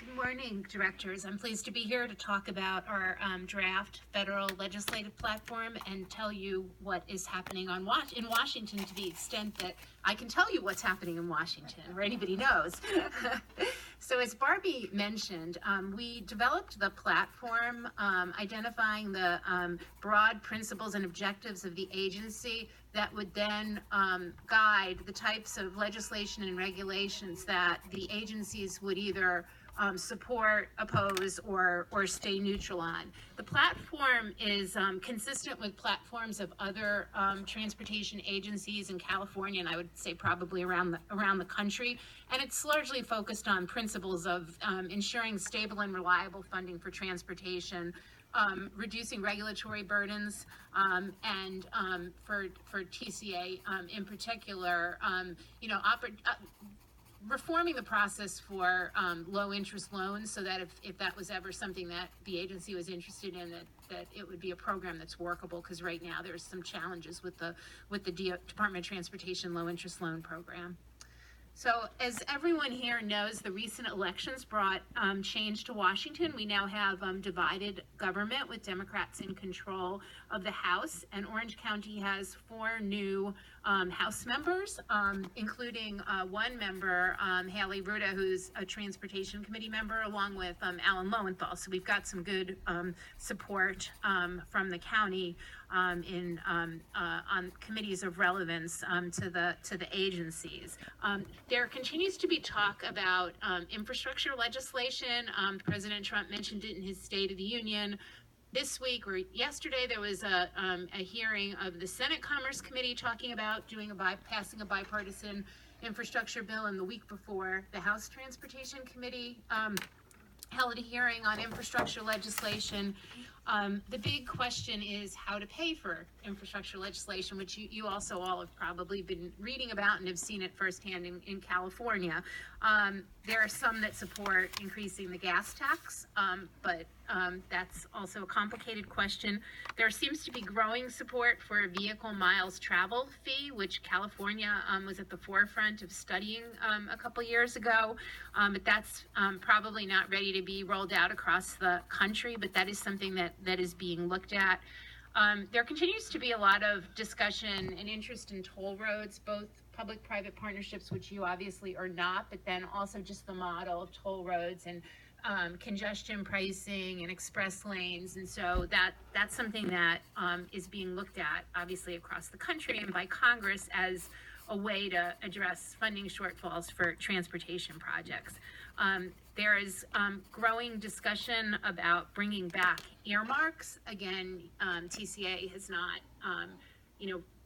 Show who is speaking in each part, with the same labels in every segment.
Speaker 1: Good morning, directors. I'm pleased to be here to talk about our draft federal legislative platform and tell you what is happening in Washington, to the extent that I can tell you what's happening in Washington, or anybody knows. So as Barbie mentioned, we developed the platform identifying the broad principles and objectives of the agency that would then guide the types of legislation and regulations that the agencies would either support, oppose, or stay neutral on. The platform is consistent with platforms of other transportation agencies in California, and I would say probably around the country. And it's largely focused on principles of ensuring stable and reliable funding for transportation, reducing regulatory burdens, and for TCA in particular, reforming the process for low interest loans, so that if that was ever something that the agency was interested in, that it would be a program that's workable, because right now there's some challenges with the Department of Transportation low interest loan program. So as everyone here knows, the recent elections brought change to Washington. We now have divided government with Democrats in control of the House, and Orange County has 4 new House members, including one member, Haley Ruda, who's a Transportation Committee member, along with Alan Lowenthal. So we've got some good support from the county on committees of relevance to the agencies. There continues to be talk about infrastructure legislation. President Trump mentioned it in his State of the Union. This week or yesterday, there was a hearing of the Senate Commerce Committee talking about passing a bipartisan infrastructure bill, and the week before, the House Transportation Committee held a hearing on infrastructure legislation. The big question is how to pay for infrastructure legislation, which you also all have probably been reading about and have seen it firsthand in California. There are some that support increasing the gas tax, but that's also a complicated question. There seems to be growing support for a vehicle miles travel fee, which California was at the forefront of studying a couple years ago, but that's probably not ready to be rolled out across the country, but that is something that is being looked at. There continues to be a lot of discussion and interest in toll roads, both public-private partnerships, which you obviously are not, but then also just the model of toll roads and congestion pricing and express lanes. And so that's something that is being looked at, obviously, across the country and by Congress as a way to address funding shortfalls for transportation projects. There is growing discussion about bringing back earmarks. Again, TCA has not,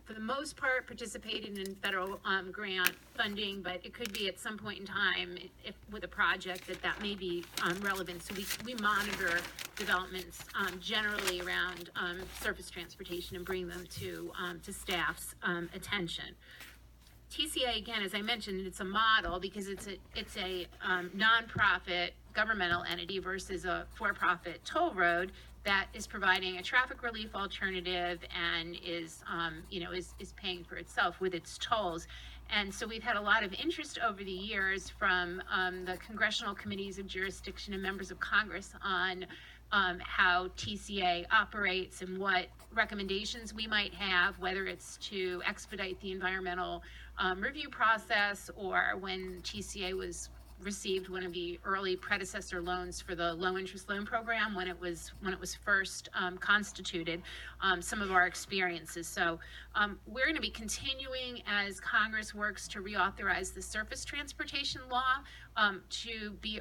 Speaker 1: for the most part, participated in federal grant funding, but it could be at some point in time, if with a project, that may be relevant. So we monitor developments generally around surface transportation and bring them to staff's attention. TCA, again, as I mentioned, it's a model because it's a nonprofit governmental entity versus a for-profit toll road that is providing a traffic relief alternative and is paying for itself with its tolls. And so we've had a lot of interest over the years from the congressional committees of jurisdiction and members of Congress on how TCA operates and what recommendations we might have, whether it's to expedite the environmental review process, or when TCA received one of the early predecessor loans for the low interest loan program when it was first constituted, some of our experiences. So we're going to be continuing as Congress works to reauthorize the surface transportation law to be